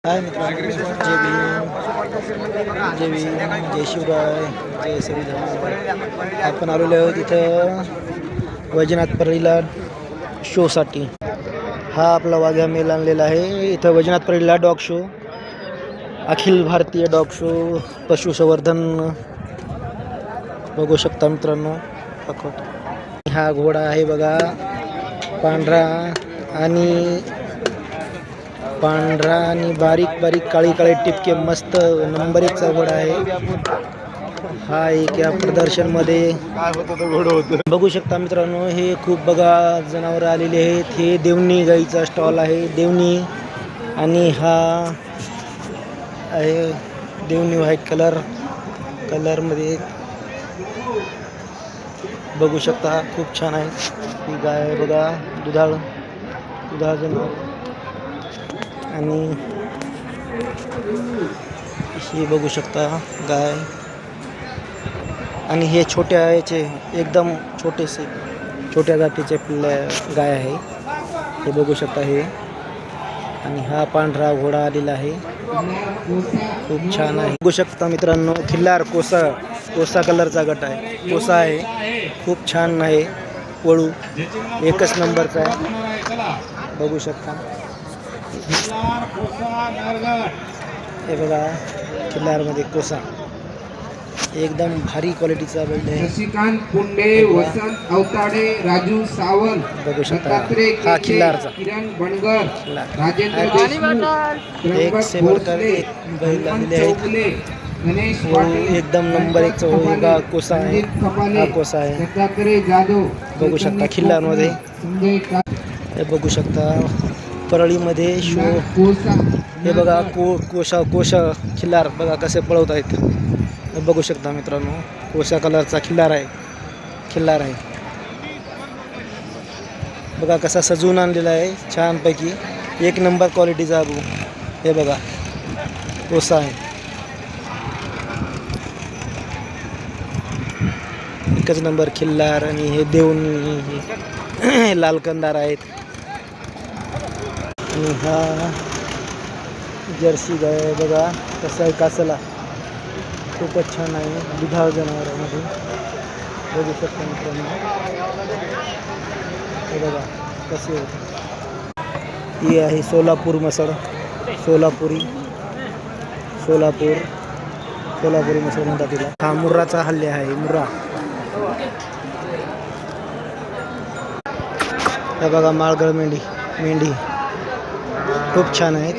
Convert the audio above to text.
हाय मित्रांनो, जय भीम, जय भीम, जय शिवराय, जय संविधान. आपण आलेलो आहोत इथं वैजनाथ परळीला शोसाठी. हा आपला वाघ्या मेल आणलेला आहे. इथं Vaijnath परळीला dog show, Akhil Bharatiya dog show पशुसंवर्धन बघू शकता मित्रांनो. हा घोडा आहे बघा, पांढरा आणि बारीक बारीक काळी काळी टिपके, मस्त नंबर 1 चा घोडा आहे. हा एक या प्रदर्शन मध्ये बघू शकता मित्रांनो. हे खूप बघा जनावर आलेले आहेत. हे देवणी गाईचा स्टॉल आहे, देवणी. आणि हा आहे देवणी व्हाईट कलर मध्ये बघू शकता. खूप छान आहे. ही गाय आहे बघा, दुधाळ जनावर. आणि हे बघू शकता गाय. आणि हे छोट्या याचे एकदम छोट्या जातीचे गाय आहे, हे बघू शकता हे. आणि हा पांढरा घोडा आलेला आहे, खूप छान आहे. बघू शकता मित्रांनो, खिल्लार कोसा कलरचा गट आहे, कोसा आहे, खूप छान आहे. वळू एकच नंबरचा आहे, बघू शकता. हे बघा खिल्लारमध्ये कोसा, एकदम भारी क्वालिटीचा बैल आहे. शशिकांत पुंडे, वसंत अवताडे, राजू सावंत, बघू शकता. हा खिल्लारचा किरण बनगर, राजेंद्र एक से बढ़कर एक बैल आलेले आहेत. एकदम नंबर 1 चा कोसा आहे, हा कोसा आहे, बघू शकता. खिल्लारमध्ये हे बघू शकता. परळीमध्ये शो, हे बघा कोशा खिल्लार बघा कसे पळवत आहेत, बघू शकता मित्रांनो. कोशा कलरचा खिल्लार आहे बघा, कसा सजवून आणलेला आहे छानपैकी, एक नंबर क्वालिटीचा. हे बघा कोसा आहे, एकच नंबर खिल्लार. आणि हे देवणी लाल कंदार आहेत. आणि हा जर्सी गाय बघा, कसा आहे कासला, खूपच छान आहे. दुधाळ जनावरांमध्ये बघू शकता मित्रांनो. हे बघा कसे होते. ही आहे सोलापूर म्हसळ, सोलापुरी म्हसळ म्हणतात तिला. हा मुर्राचा हल्ले आहे, मुर्रा. हे बघा माळगळ मेंढी खूप छान आहेत.